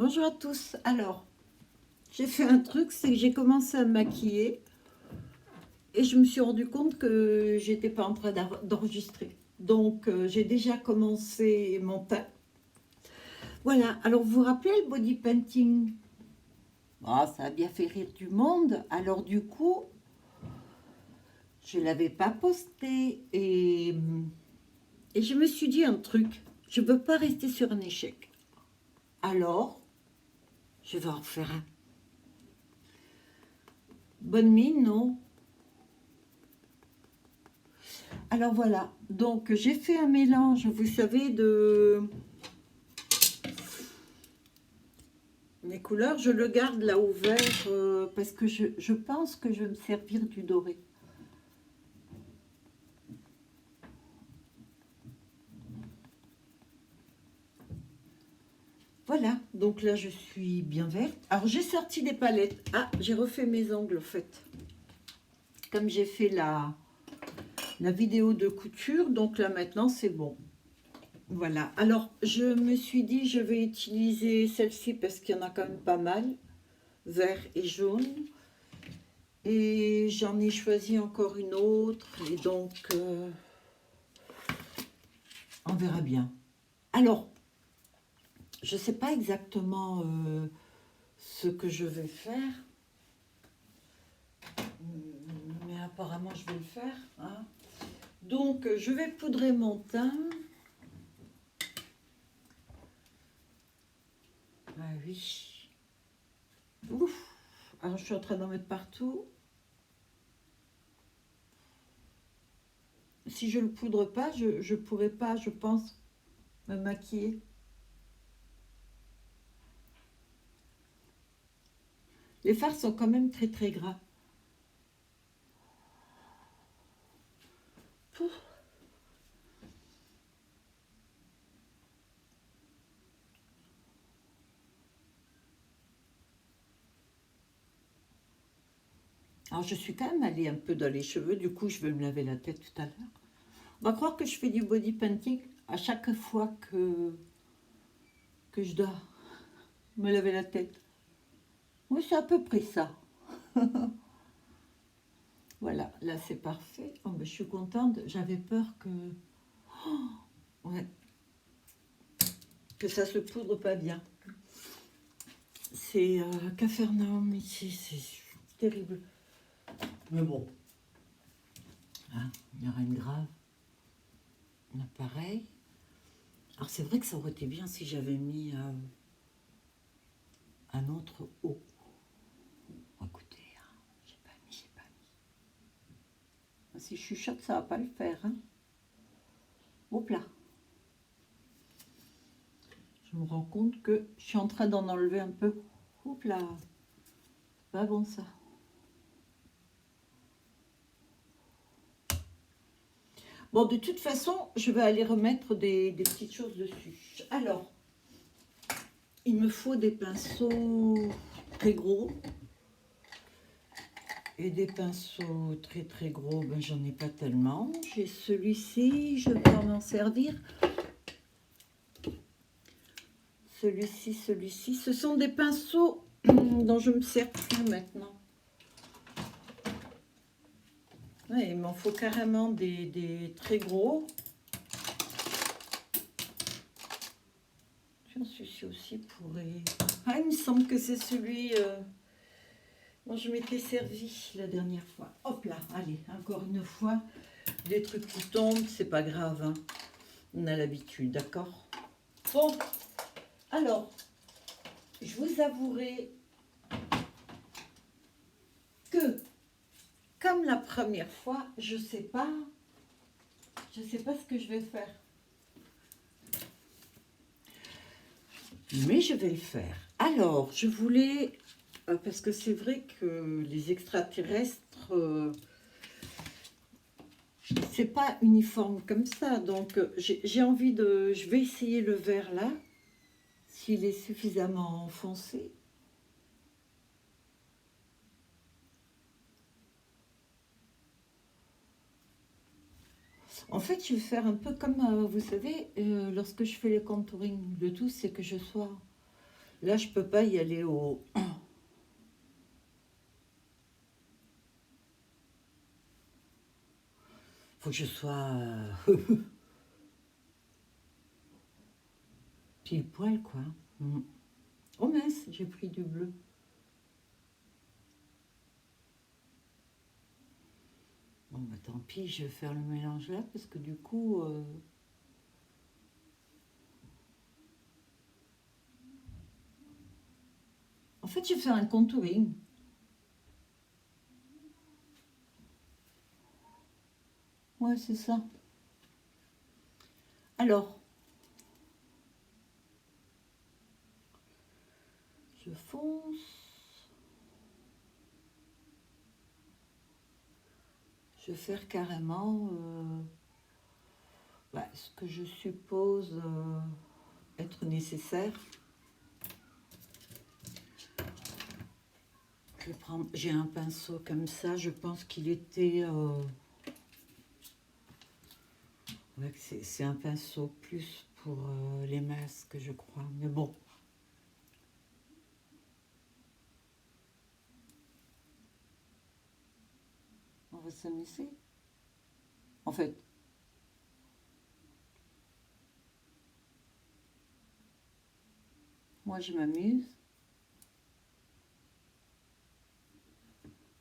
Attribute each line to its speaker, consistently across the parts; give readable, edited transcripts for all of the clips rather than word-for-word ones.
Speaker 1: Bonjour à tous. Alors, j'ai fait un truc, c'est que j'ai commencé à me maquiller et je me suis rendu compte que j'étais pas en train d'enregistrer. Donc, j'ai déjà commencé mon teint. Voilà. Alors, vous vous rappelez le body painting? Ah, ça a bien fait rire du monde. Alors, du coup, je l'avais pas posté et je me suis dit un truc. Je veux pas rester sur un échec. Alors, je vais en refaire un. Bonne mine, non? Alors voilà, donc j'ai fait un mélange, vous savez, de mes couleurs. Je le garde là ouvert parce que je pense que je vais me servir du doré. Voilà, donc là je suis bien verte. Alors j'ai sorti des palettes. Ah, j'ai refait mes ongles en fait. Comme j'ai fait la vidéo de couture, donc là maintenant c'est bon. Voilà, alors je me suis dit je vais utiliser celle-ci parce qu'il y en a quand même pas mal, vert et jaune. Et j'en ai choisi encore une autre, et donc on verra bien. Alors, je ne sais pas exactement ce que je vais faire, mais apparemment je vais le faire. Hein. Donc, je vais poudrer mon teint. Ah oui. Ouf. Alors, je suis en train d'en mettre partout. Si je ne le poudre pas, je ne pourrai pas, je pense, me maquiller. Les fards sont quand même très très gras. Pouf. Alors, je suis quand même allée un peu dans les cheveux, du coup, je vais me laver la tête tout à l'heure. On va croire que je fais du body painting à chaque fois que je dois me laver la tête. Oui, c'est à peu près ça. Voilà, là c'est parfait. Oh, ben, je suis contente. J'avais peur ouais, que ça se poudre pas bien. C'est Capharnaüm ici, c'est terrible. Mais bon, hein, il y aura une grave, un appareil. Alors c'est vrai que ça aurait été bien si j'avais mis un autre haut. Écoutez, hein, j'ai pas mis. Si je chuchote, ça va pas le faire. Hein. Hop là. Je me rends compte que je suis en train d'en enlever un peu. Hop là. Pas bon ça. Bon, de toute façon, je vais aller remettre des petites choses dessus. Alors, il me faut des pinceaux très gros. Et des pinceaux très très gros, ben, j'en ai pas tellement. J'ai celui-ci, je vais m'en servir. Celui-ci. Ce sont des pinceaux dont je me sers plus maintenant. Ouais, il m'en faut carrément des très gros. Celui-ci aussi pourrait... Ah, il me semble que c'est celui dont je m'étais servi la dernière fois. Hop là, allez, encore une fois. Des trucs qui tombent, c'est pas grave. Hein. On a l'habitude, d'accord? Bon, alors, je vous avouerai que, comme la première fois, je sais pas ce que je vais faire. Mais je vais le faire. Alors, je voulais, parce que c'est vrai que les extraterrestres, c'est pas uniforme comme ça. Donc, j'ai envie de, je vais essayer le vert là, s'il est suffisamment foncé. En fait, je vais faire un peu comme, vous savez, lorsque je fais le contouring, le tout, c'est que je sois Là, je peux pas y aller au... Faut que je sois pile poil, quoi. Mm. Oh mince, j'ai pris du bleu. Bon, bah tant pis, je vais faire le mélange là, parce que du coup... En fait, je fais un contouring. Ouais, c'est ça. Alors, je fonce. Je vais faire carrément ce que je suppose être nécessaire. Je vais prendre, j'ai un pinceau comme ça, je pense qu'il était... ouais, c'est un pinceau plus pour les masques, je crois. Mais bon. On va s'amuser. En fait, moi je m'amuse.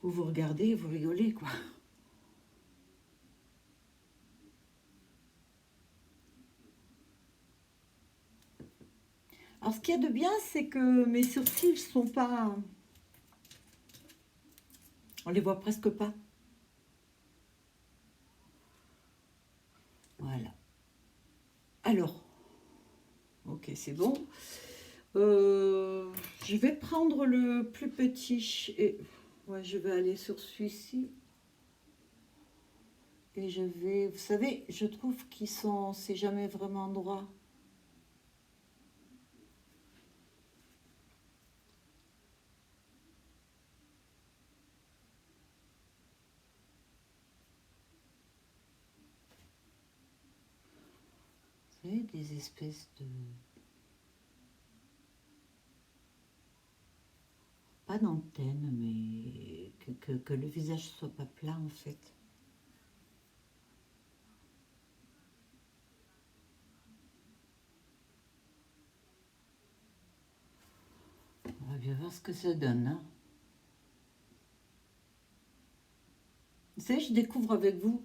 Speaker 1: Vous vous regardez et vous rigolez, quoi. Alors, ce qu'il y a de bien, c'est que mes sourcils sont pas... On les voit presque pas. Voilà. Alors, ok, c'est bon. Je vais prendre le plus petit et ouais, je vais aller sur celui-ci. Et je vais... Vous savez, je trouve qu'ils sont... C'est jamais vraiment droit. Vous savez, des espèces de... Pas d'antenne, mais que le visage soit pas plat, en fait. On va bien voir ce que ça donne, hein. Vous savez, je découvre avec vous.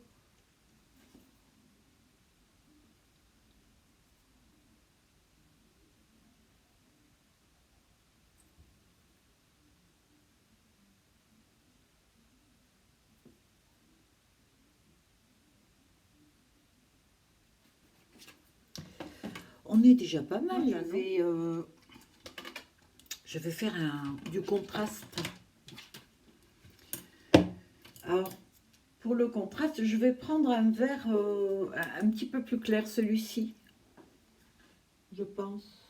Speaker 1: On est déjà pas mal, là, je vais faire du contraste. Alors, pour le contraste, je vais prendre un vert un petit peu plus clair, celui-ci, je pense.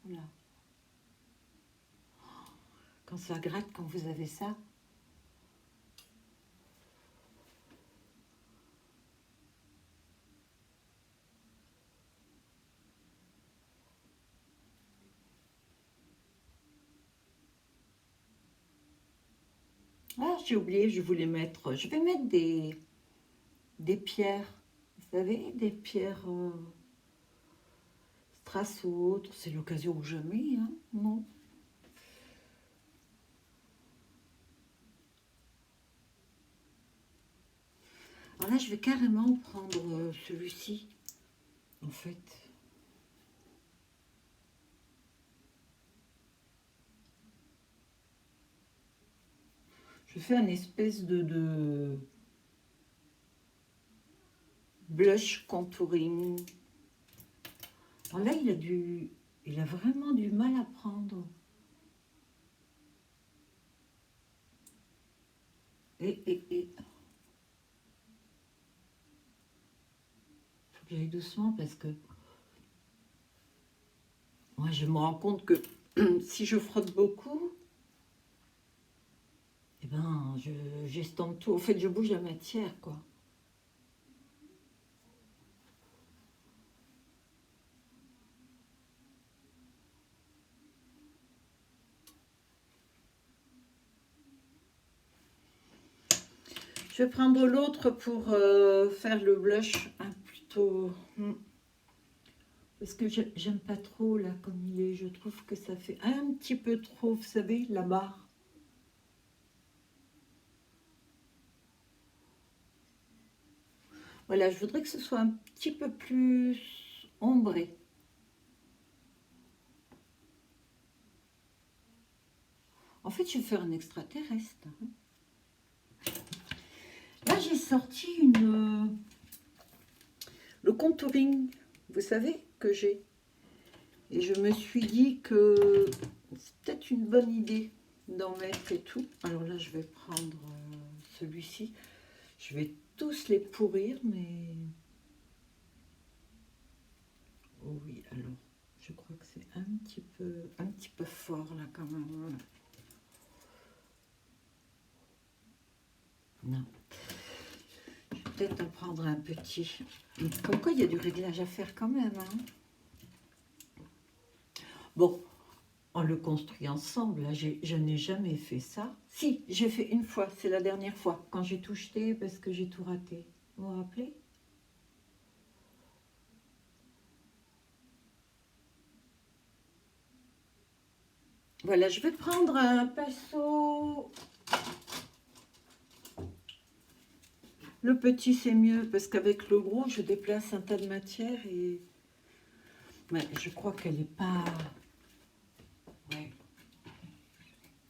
Speaker 1: Voilà. Quand ça gratte, quand vous avez ça. Ah, j'ai oublié, je voulais mettre... Je vais mettre des pierres. Vous savez, des pierres strass ou autres. C'est l'occasion ou jamais, hein, non? Alors là, je vais carrément prendre celui-ci, en fait. Je fais un espèce de blush contouring. Alors là, il a vraiment du mal à prendre. Et faut que j'aille doucement parce que moi, je me rends compte que si je frotte beaucoup, eh ben, j'estompe tout. En fait, je bouge la matière, quoi. Je vais prendre l'autre pour faire le blush plutôt... Parce que j'aime pas trop là comme il est. Je trouve que ça fait un petit peu trop, vous savez, la barre. Voilà, je voudrais que ce soit un petit peu plus ombré. En fait, je vais faire un extraterrestre. Là, j'ai sorti le contouring, vous savez, que j'ai. Et je me suis dit que c'est peut-être une bonne idée d'en mettre et tout. Alors là, je vais prendre celui-ci. Je vais tous les pourrir, mais... Oh oui, alors, je crois que c'est un petit peu fort là quand même. Voilà. Non. Je vais peut-être en prendre un petit. Comme quoi, il y a du réglage à faire quand même. Hein. Bon, on le construit ensemble. Là, je n'ai jamais fait ça. Si, j'ai fait une fois. C'est la dernière fois. Quand j'ai tout jeté parce que j'ai tout raté. Vous vous rappelez? Voilà, je vais prendre un pinceau. Le petit, c'est mieux parce qu'avec le gros, je déplace un tas de matière et... Ouais, je crois qu'elle n'est pas... Ouais.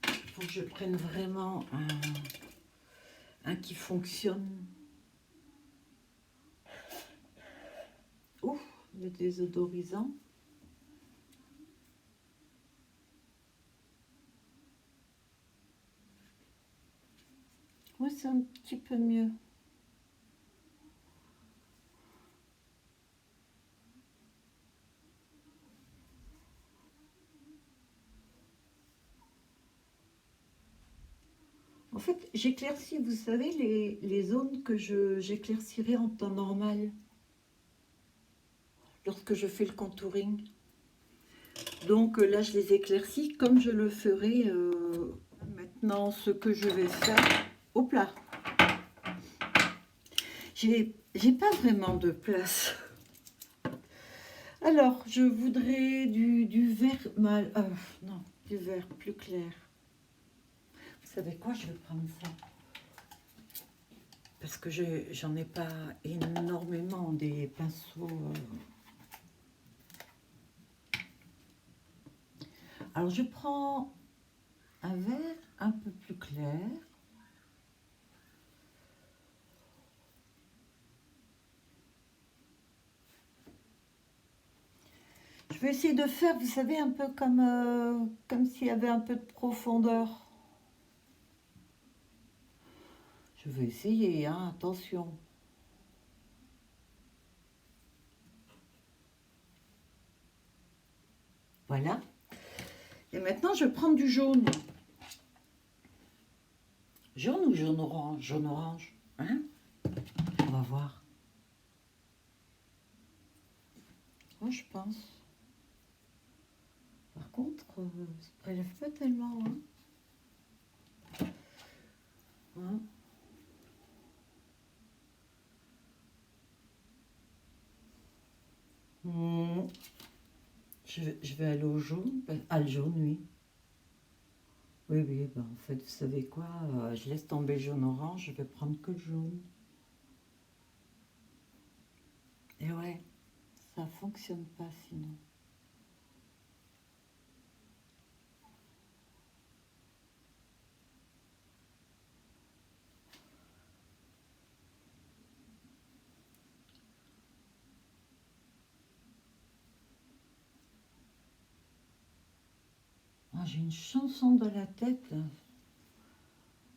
Speaker 1: Il faut que je prenne vraiment un qui fonctionne. Ouf, le désodorisant. Ouais, c'est un petit peu mieux. En fait, j'éclaircis, vous savez, les zones que j'éclaircirai en temps normal lorsque je fais le contouring. Donc là, je les éclaircis comme je le ferai maintenant. Ce que je vais faire au plat. J'ai pas vraiment de place. Alors, je voudrais du vert mal. Non, du vert plus clair. Vous savez quoi? Je vais prendre ça. Parce que j'en ai pas énormément des pinceaux. Alors, je prends un vert un peu plus clair. Je vais essayer de faire, vous savez, un peu comme s'il y avait un peu de profondeur. Je vais essayer, hein, attention. Voilà. Et maintenant, je prends du jaune. Jaune ou jaune orange? Jaune orange, hein? On va voir. Moi, je pense. Par contre, ça ne prélève pas tellement. Hein. Hein. Je vais aller au jaune. Ah, le jaune, oui. Oui, oui, ben, en fait, vous savez quoi? Je laisse tomber le jaune-orange, je vais prendre que le jaune. Et ouais, ça fonctionne pas sinon. Ah, j'ai une chanson dans la tête, là.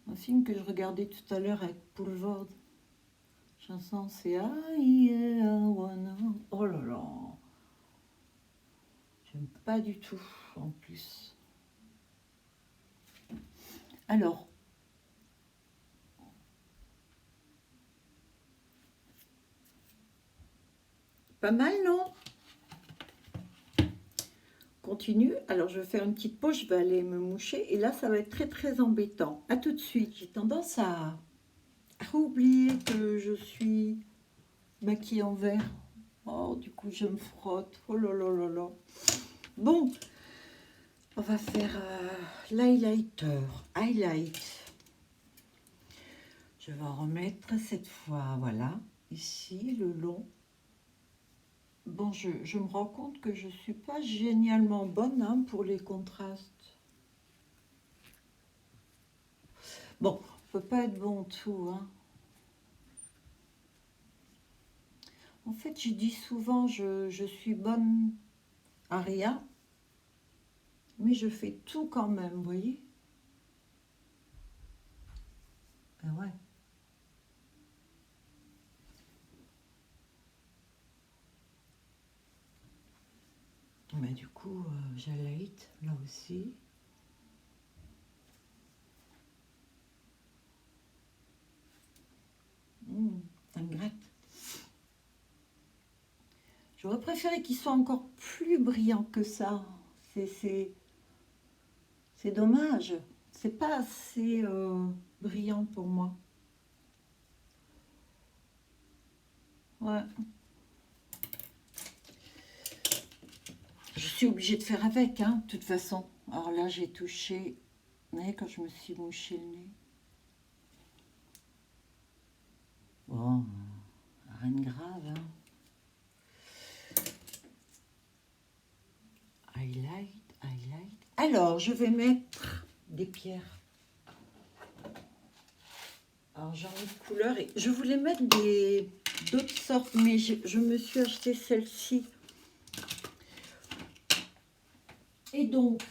Speaker 1: Un film que je regardais tout à l'heure avec Paul Vord. Chanson, c'est I wanna... Oh là là. J'aime pas du tout, en plus. Alors, Pas mal, non? Continue. Alors, je vais faire une petite pause, je vais aller me moucher. Et là, ça va être très, très embêtant. À tout de suite. J'ai tendance à oublier que je suis maquillée en vert. Oh, du coup, je me frotte. Oh là là là là. Bon, on va faire l'highlighter. Highlight. Je vais en remettre cette fois, voilà, ici, le long. Bon, je me rends compte que je ne suis pas génialement bonne hein, pour les contrastes. Bon, on ne peut pas être bon en tout. Hein. En fait, je dis souvent, je suis bonne à rien, mais je fais tout quand même, vous voyez? Ah ouais. Mais du coup, j'highlight là aussi. Ça me gratte. J'aurais préféré qu'il soit encore plus brillant que ça. C'est dommage. C'est pas assez brillant pour moi. Ouais. Je suis obligée de faire avec, hein, de toute façon. Alors là, j'ai touché. Vous voyez, quand je me suis mouché le nez. Bon, rien de grave, hein. Highlight, highlight. Alors, je vais mettre des pierres. Alors, j'en ai de couleurs et je voulais mettre d'autres sortes, mais je me suis acheté celle-ci. Et donc,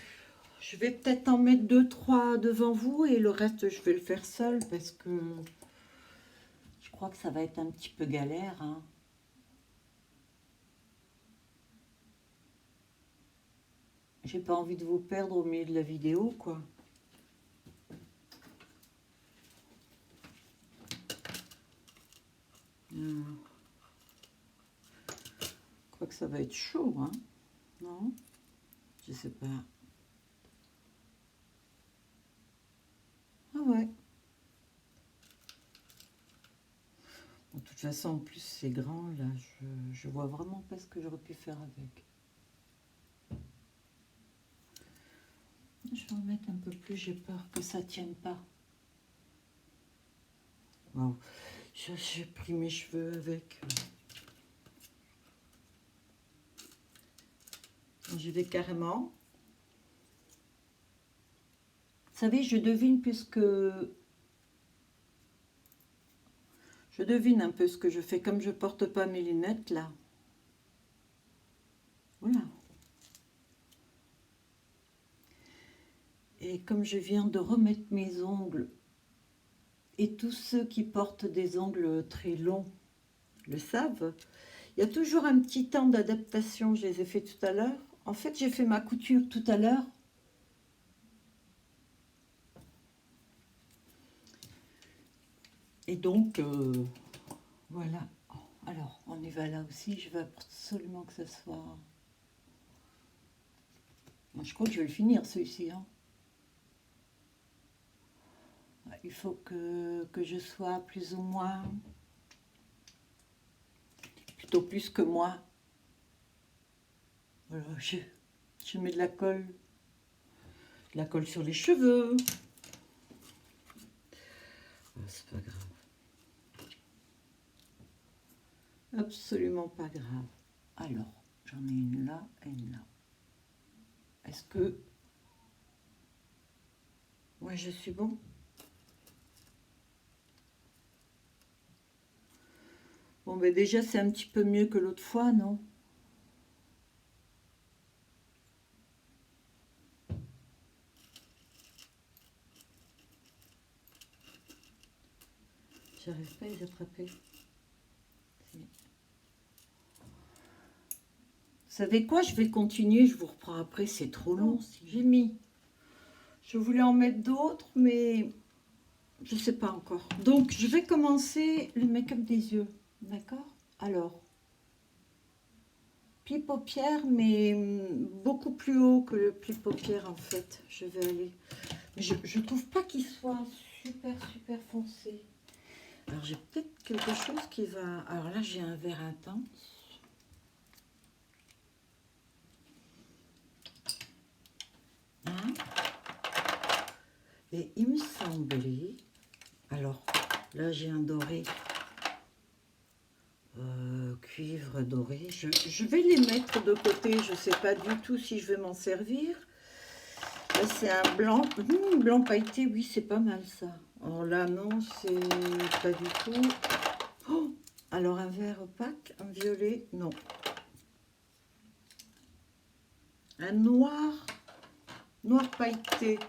Speaker 1: je vais peut-être en mettre 2-3 devant vous et le reste, je vais le faire seul parce que je crois que ça va être un petit peu galère, hein. J'ai pas envie de vous perdre au milieu de la vidéo, quoi. Je crois que ça va être chaud, hein. Non? Je sais pas. Ah ouais. Bon, de toute façon, en plus, c'est grand, là. Je vois vraiment pas ce que j'aurais pu faire avec. Je vais en mettre un peu plus, j'ai peur que ça tienne pas. Wow. J'ai pris mes cheveux avec. J'y vais carrément. Vous savez, je devine puisque... Je devine un peu ce que je fais. Comme je porte pas mes lunettes, là. Voilà. Et comme je viens de remettre mes ongles, et tous ceux qui portent des ongles très longs le savent, il y a toujours un petit temps d'adaptation. Je les ai fait tout à l'heure. En fait, j'ai fait ma couture tout à l'heure. Et donc, voilà. Alors, on y va là aussi. Je veux absolument que ça soit... Moi, je crois que je vais le finir, celui-ci. Hein. Il faut que je sois plus ou moins... Plutôt plus que moi. Voilà, je mets de la colle. De la colle sur les cheveux. Oh, c'est pas grave. Absolument pas grave. Alors, j'en ai une là et une là. Est-ce que... Ouais, je suis bon. Bon, ben déjà, c'est un petit peu mieux que l'autre fois, non? J'arrive pas à les attraper. Vous savez quoi? Je vais continuer, je vous reprends après, c'est trop long. J'ai mis. Je voulais en mettre d'autres, mais je sais pas encore. Donc, je vais commencer le make-up des yeux. D'accord? Alors, pli paupière, mais beaucoup plus haut que le pli paupière en fait. Je vais aller. Je trouve pas qu'il soit super foncé. Alors j'ai peut-être quelque chose qui va. Alors là j'ai un vert intense. Hein? Et il me semblait. Alors là j'ai un doré. Cuivre doré. Je vais les mettre de côté. Je sais pas du tout si je vais m'en servir. Là c'est un blanc. Blanc pailleté, oui c'est pas mal ça. Alors là non, c'est pas du tout. Oh, alors un vert opaque, un violet, non. Un noir, noir pailleté,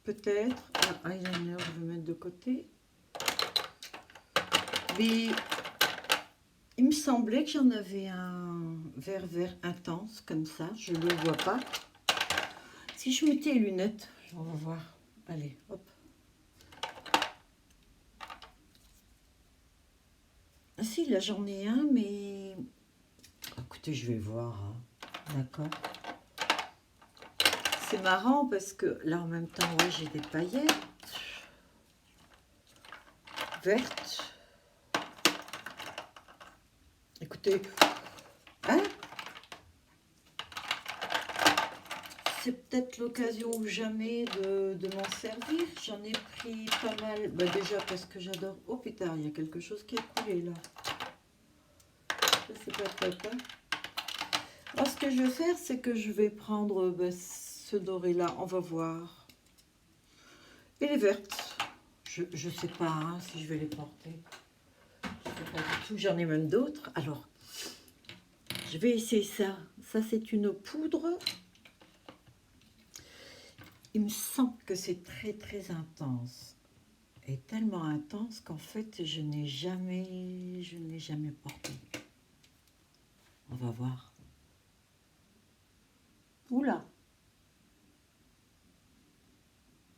Speaker 1: peut-être. Un eyeliner, je vais mettre de côté. Mais il me semblait que j'en avais un vert intense, comme ça. Je ne le vois pas. Si je mettais les lunettes, on va voir. Allez, hop. Ah si, là j'en ai un, mais... Écoutez, je vais voir. Hein. D'accord. C'est marrant parce que là en même temps, ouais, j'ai des paillettes vertes. Écoutez, hein? C'est peut-être l'occasion ou jamais de m'en servir. J'en ai pris pas mal. Bah déjà parce que j'adore. Oh putain, il y a quelque chose qui est coulé là. Ça c'est pas top. Hein. Alors ce que je vais faire, c'est que je vais prendre ce doré là. On va voir. Et les vertes. Je sais pas hein, si je vais les porter. Je sais pas du tout. J'en ai même d'autres. Alors, je vais essayer ça. Ça c'est une poudre. Il me semble que c'est très intense. Et tellement intense qu'en fait, je n'ai jamais porté. On va voir. Oula.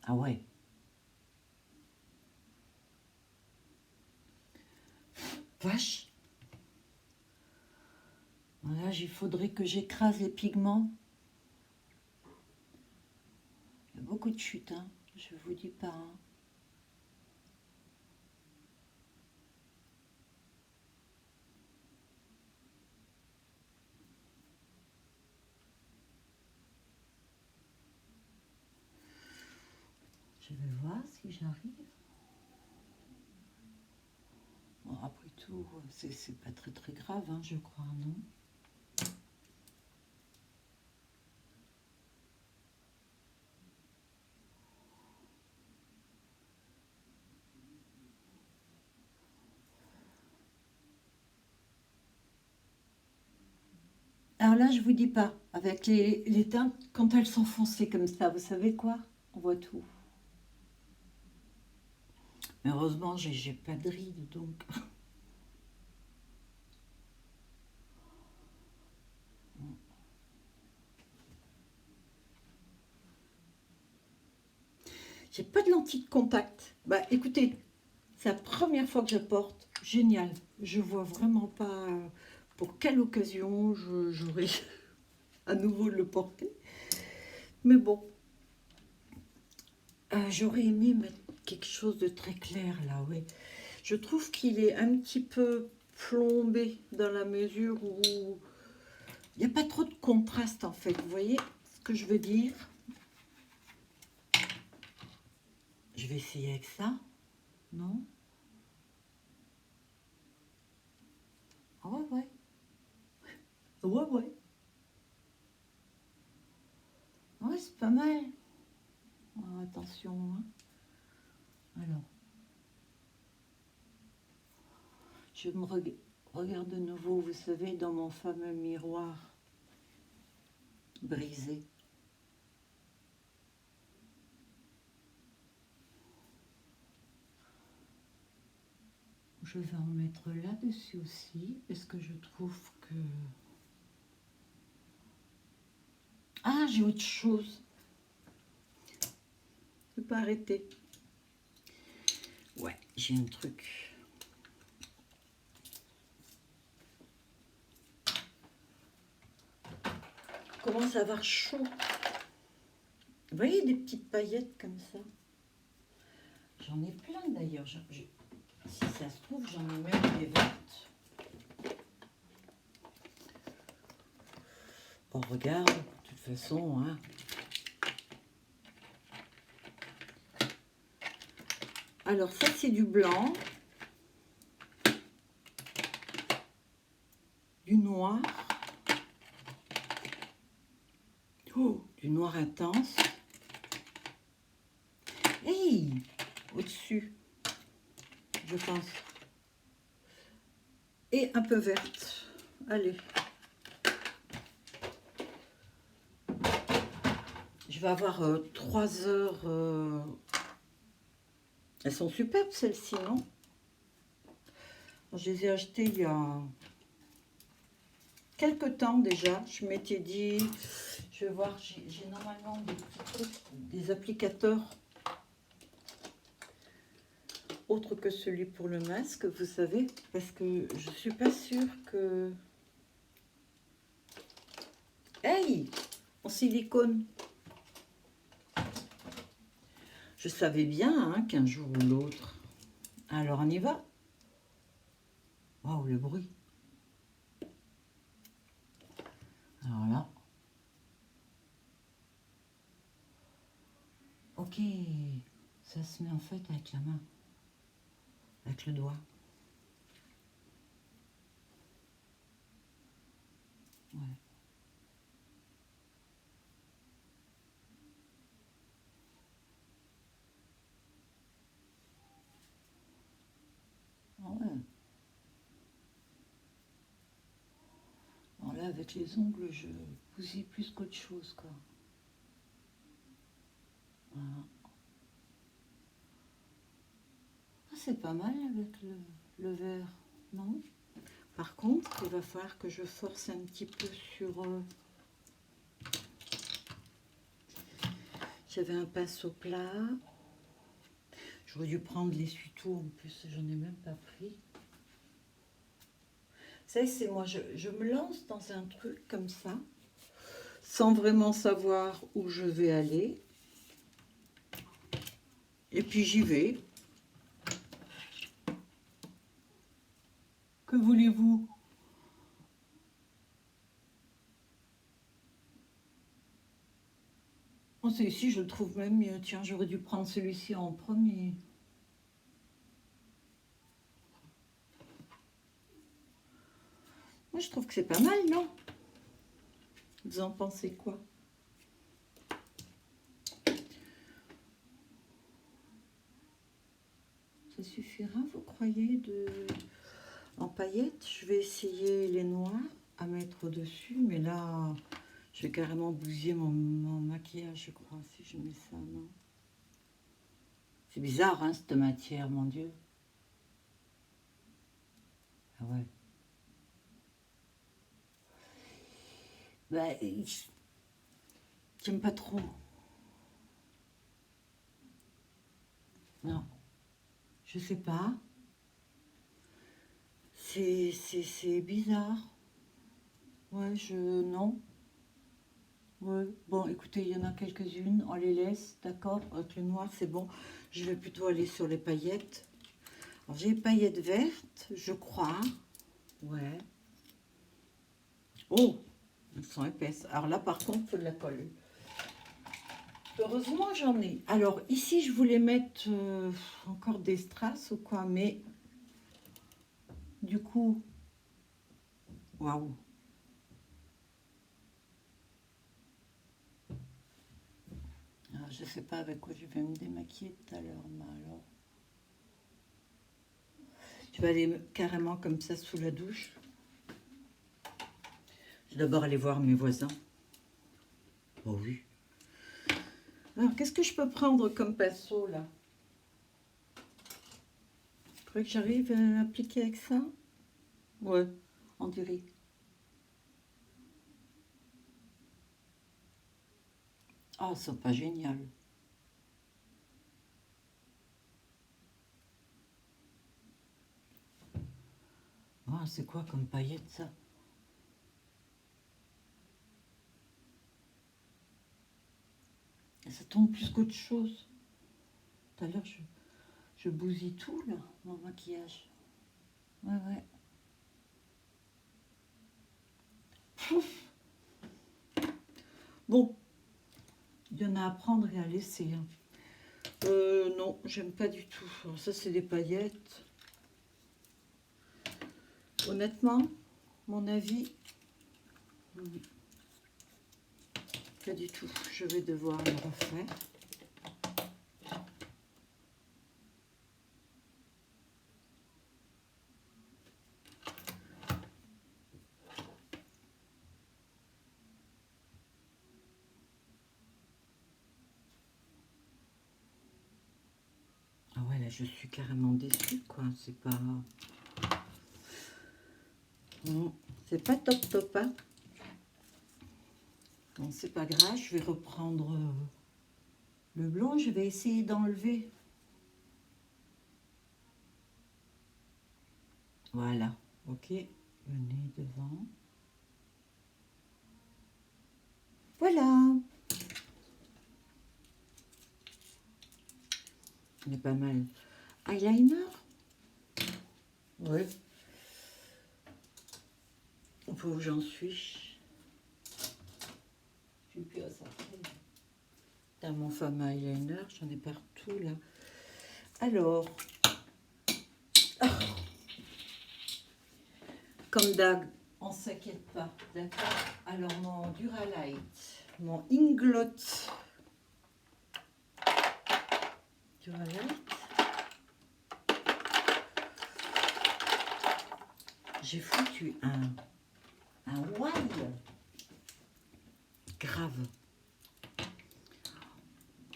Speaker 1: Ah ouais. Vache. Là, il faudrait que j'écrase les pigments. Il y a beaucoup de chutes, hein. Je vous dis pas. Hein. Je vais voir si j'arrive. Bon, après tout, c'est pas très grave, hein, je crois, non? Alors là, je vous dis pas. Avec les teintes, quand elles sont foncées comme ça, vous savez quoi? On voit tout. Mais heureusement, j'ai pas de rides, donc... J'ai pas de lentilles de contact. Bah écoutez, c'est la première fois que je porte. Génial. Je vois vraiment pas pour quelle occasion j'aurais à nouveau le porter. Mais bon, j'aurais aimé mettre quelque chose de très clair là, oui. Je trouve qu'il est un petit peu plombé dans la mesure où il n'y a pas trop de contraste en fait. Vous voyez ce que je veux dire? Je vais essayer avec ça. Non? Ah ouais, ouais. Ouais, ouais. Ouais, c'est pas mal. Oh, attention. Hein. Alors, je me regarde de nouveau, vous savez, dans mon fameux miroir brisé. Je vais en mettre là-dessus aussi, parce que je trouve que... Ah, j'ai autre chose. Je ne peux pas arrêter. Ouais, j'ai un truc. commence à avoir chaud. Vous voyez des petites paillettes comme ça? J'en ai plein d'ailleurs. Si ça se trouve, j'en ai même des vertes. On regarde, de toute façon, hein. Alors ça, c'est du blanc, du noir, oh, du noir intense. Hey, au-dessus, je pense. Et un peu verte. Allez. Je vais avoir 3 heures. Elles sont superbes, celles-ci, non? Je les ai achetées il y a quelques temps déjà. Je m'étais dit, je vais voir, j'ai normalement des petits trucs, des applicateurs autres que celui pour le masque, vous savez, parce que je suis pas sûre que... Hey, en silicone. Je savais bien hein, qu'un jour ou l'autre. Alors on y va. Waouh, le bruit. Alors là. Ok. Ça se met en fait avec la main. Avec le doigt. Ouais. Ah ouais. Alors là, avec les ongles, je bousille plus qu'autre chose, quoi. Voilà. Ah, c'est pas mal avec le vert, non? Par contre, il va falloir que je force un petit peu sur... J'avais un pinceau plat. J'aurais dû prendre l'essuie-tout, en plus, j'en ai même pas pris. Ça, c'est moi, je me lance dans un truc comme ça, sans vraiment savoir où je vais aller. Et puis j'y vais. Que voulez-vous? Oh, celui-ci, je le trouve même mieux. Tiens, j'aurais dû prendre celui-ci en premier. Moi, je trouve que c'est pas mal, non? Vous en pensez quoi? Ça suffira, vous croyez, en paillettes? Je vais essayer les noirs à mettre au-dessus, mais là, je vais carrément bousiller mon maquillage, je crois, si je mets ça, non? C'est bizarre, hein, cette matière, mon Dieu. Ah ouais. Bah, j'aime pas trop. Non, je sais pas. C'est bizarre. Ouais, non. Ouais. Bon, écoutez, il y en a quelques-unes. On les laisse, d'accord? Avec le noir, c'est bon. Je vais plutôt aller sur les paillettes. Alors, j'ai les paillettes vertes, je crois. Ouais. Oh, elles sont épaisses. Alors là, par contre, il faut de la colle. Heureusement, j'en ai. Alors, ici, je voulais mettre encore des strass ou quoi, mais du coup, waouh. Je sais pas avec quoi je vais me démaquiller tout à l'heure, mais alors... Je vais aller carrément comme ça sous la douche. Je vais d'abord aller voir mes voisins. Oh oui. Alors, qu'est-ce que je peux prendre comme pinceau, là? Je crois que j'arrive à appliquer avec ça. Ouais, on dirait. Ah, c'est pas génial. Ah, c'est quoi comme paillette, ça? Ça tombe plus qu'autre chose. Tout à l'heure, je bousille tout, là, mon maquillage. Ouais, ouais. Pouf. Bon, il y en a à prendre et à laisser. Hein. Non, j'aime pas du tout. Alors ça, c'est des paillettes. Honnêtement, mon avis, pas du tout. Je vais devoir le refaire. Ah ouais, là, je suis carrément déçue, quoi. C'est pas... Non, c'est pas top top, hein. Bon, c'est pas grave, je vais reprendre le blanc. Je vais essayer d'enlever. Voilà, ok. Le nez devant. Voilà. Il est pas mal. Eyeliner. Oui. Au où j'en suis. Je suis plus à ça. Dans mon fameux eyeliner, j'en ai partout là. Alors, comme d'hab, on s'inquiète pas, d'accord. Alors mon Duralight, mon Inglot Duralight, j'ai foutu un wide grave.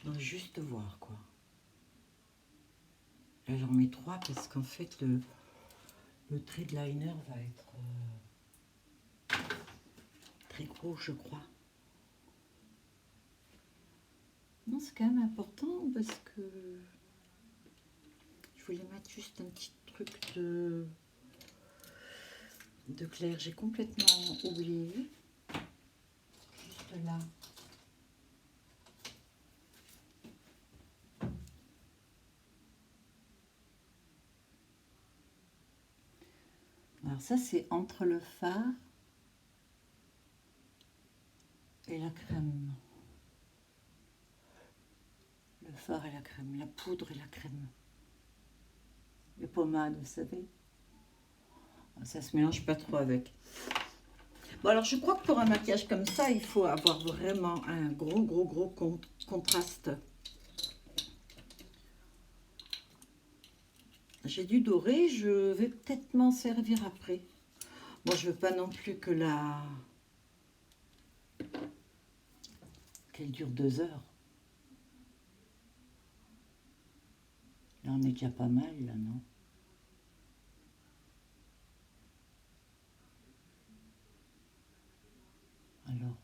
Speaker 1: Donc juste voir quoi. Là j'en mets 3 parce qu'en fait le trait de liner va être très gros je crois. Non, c'est quand même important parce que je voulais mettre juste un petit truc de clair. J'ai complètement oublié. Juste là. Alors ça, c'est entre le fard et la crème. Le fard et la crème, la poudre et la crème. Les pommades, vous savez. Ça se mélange pas trop avec. Bon, alors je crois que pour un maquillage comme ça, il faut avoir vraiment un gros contraste. J'ai du doré, je vais peut-être m'en servir après. Moi, je veux pas non plus que qu'elle dure 2 heures. Là, on est déjà pas mal, là, non? Alors.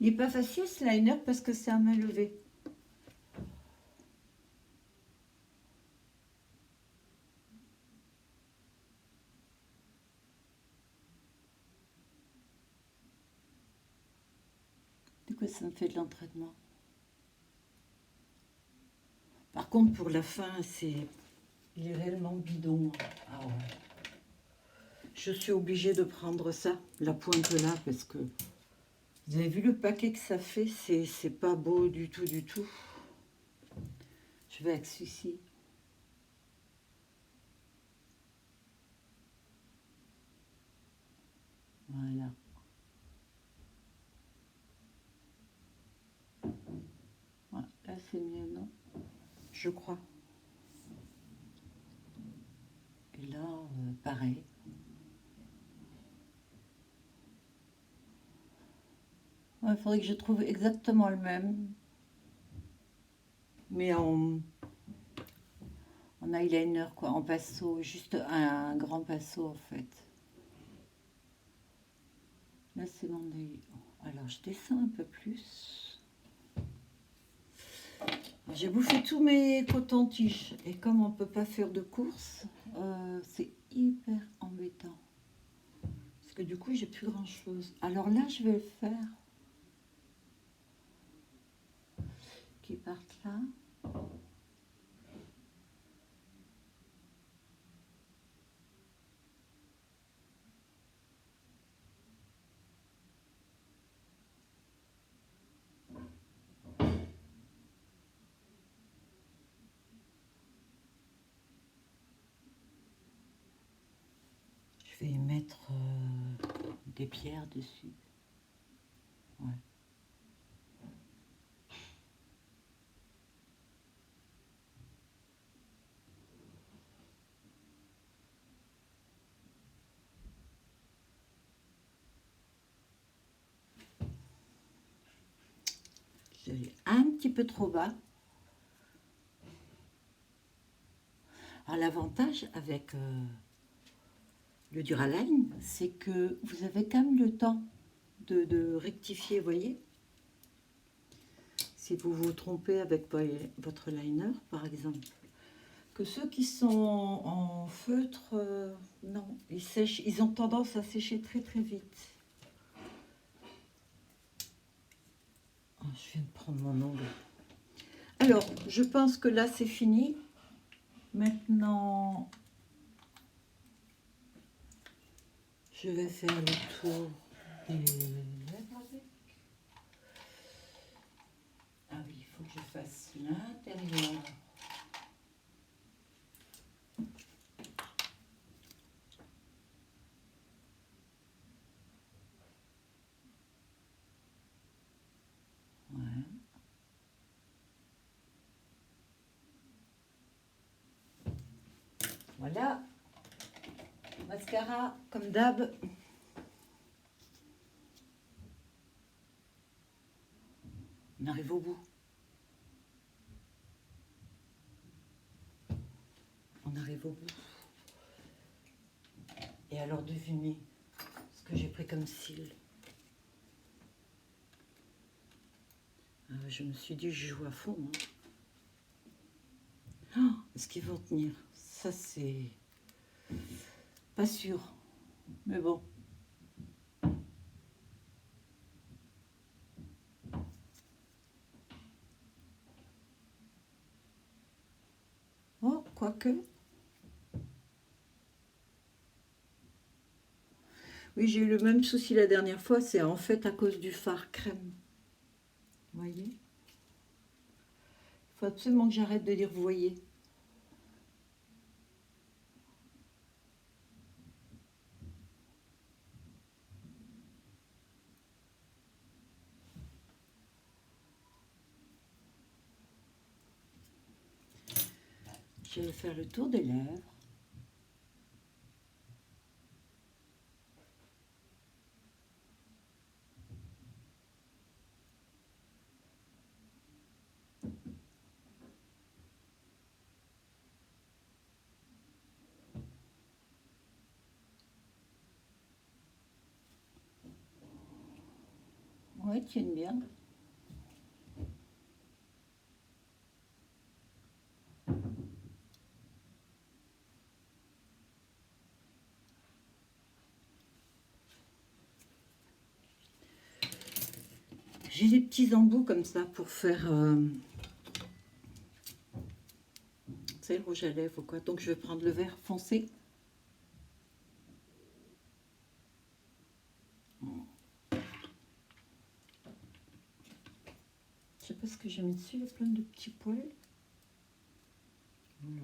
Speaker 1: Il n'est pas facile ce liner parce que c'est à main levée. Du coup, ça me fait de l'entraînement. Par contre, pour la fin, il est réellement bidon. Ah ouais. Je suis obligée de prendre ça, la pointe là, parce que vous avez vu le paquet que ça fait, c'est pas beau du tout, du tout. Je vais avec celui-ci. Voilà. Ouais, là, c'est mieux, non? Je crois. Et là, pareil. Il faudrait que je trouve exactement le même. Mais en eyeliner, quoi, en pinceau. Juste un grand pinceau, en fait. Là, c'est mon œil. Alors, je descends un peu plus. J'ai bouffé tous mes cotons-tiges. Et comme on ne peut pas faire de course, c'est hyper embêtant. Parce que du coup, j'ai plus grand-chose. Alors là, je vais le faire. Qui partent là. Je vais y mettre des pierres dessus. Ouais. Je vais un petit peu trop bas. Alors l'avantage avec le Duraline, c'est que vous avez quand même le temps de rectifier, vous voyez. Si vous vous trompez avec votre liner, par exemple. Que ceux qui sont en feutre, non, ils sèchent, ils ont tendance à sécher très très vite. Oh, je viens de prendre mon ongle. Alors, je pense que là c'est fini. Maintenant, je vais faire le tour des lèvres avec. Ah oui, il faut que je fasse l'intérieur. Ouais. Voilà. Mascara, comme d'hab. On arrive au bout. On arrive au bout. Et alors devinez ce que j'ai pris comme cils. Je me suis dit, je joue à fond. Hein. Oh, est-ce qu'ils vont tenir? Ça, c'est pas sûr. Mais bon. Oh, quoique. Oui, j'ai eu le même souci la dernière fois. C'est en fait à cause du fard crème. Vous voyez? Il faut absolument que j'arrête de dire vous voyez. Je vais faire le tour des lèvres. Oui, tiennent bien. J'ai des petits embouts comme ça pour faire le rouge à lèvres ou quoi. Donc je vais prendre le vert foncé. Je sais pas ce que j'ai mis dessus, il y a plein de petits poils. Voilà.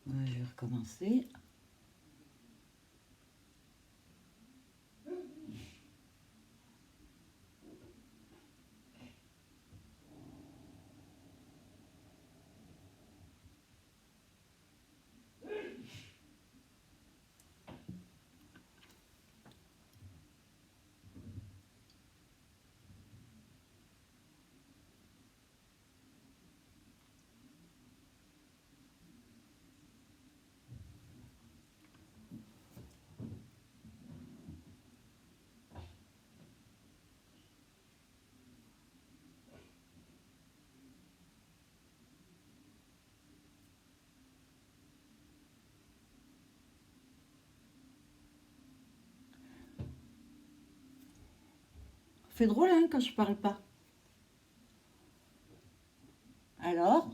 Speaker 1: Ouais, je vais recommencer. fait drôle hein, quand je parle pas. Alors,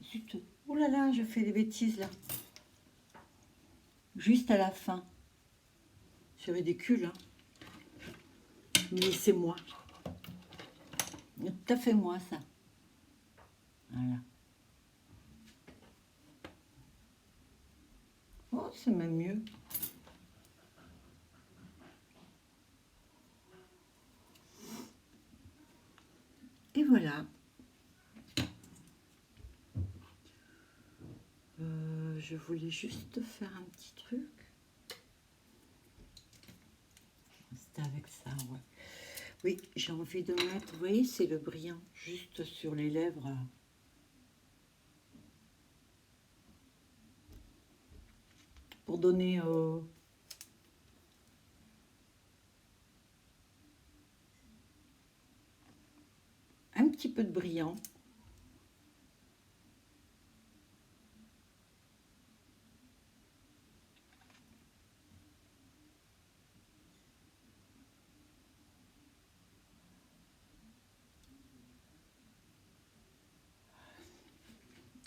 Speaker 1: zut. Oh là là, je fais des bêtises là. Juste à la fin. C'est ridicule, hein. Mais c'est moi. Tout à fait moi, ça. Voilà. Oh, c'est même mieux. Et voilà. Je voulais juste faire un petit truc. C'était avec ça, ouais. Oui, j'ai envie de mettre, vous voyez, c'est le brillant, juste sur les lèvres. Pour donner un petit peu de brillant.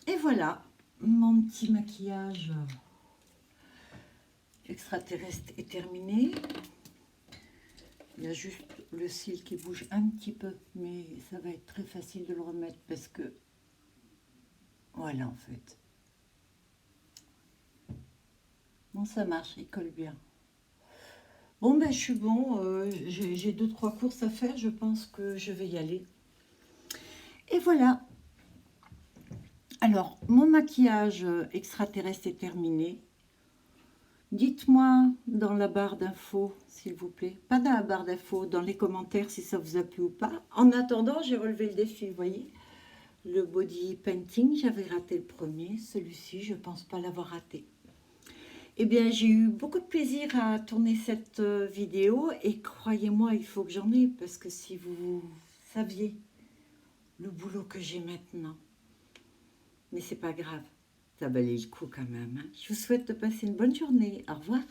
Speaker 1: Et voilà, mon petit maquillage extraterrestre est terminé. Il y a juste le cil qui bouge un petit peu, mais ça va être très facile de le remettre parce que, voilà en fait. Bon, ça marche, il colle bien. Bon, ben je suis bon, j'ai 2-3 courses à faire, je pense que je vais y aller. Et voilà. Alors, mon maquillage extraterrestre est terminé. Dites-moi dans la barre d'infos, s'il vous plaît. Pas dans la barre d'infos, dans les commentaires si ça vous a plu ou pas. En attendant, j'ai relevé le défi, vous voyez. Le body painting, j'avais raté le premier. Celui-ci, je ne pense pas l'avoir raté. Eh bien, j'ai eu beaucoup de plaisir à tourner cette vidéo. Et croyez-moi, il faut que j'en ai. Parce que si vous saviez le boulot que j'ai maintenant. Mais c'est pas grave. Ça valait le coup quand même. Hein. Je vous souhaite de passer une bonne journée. Au revoir.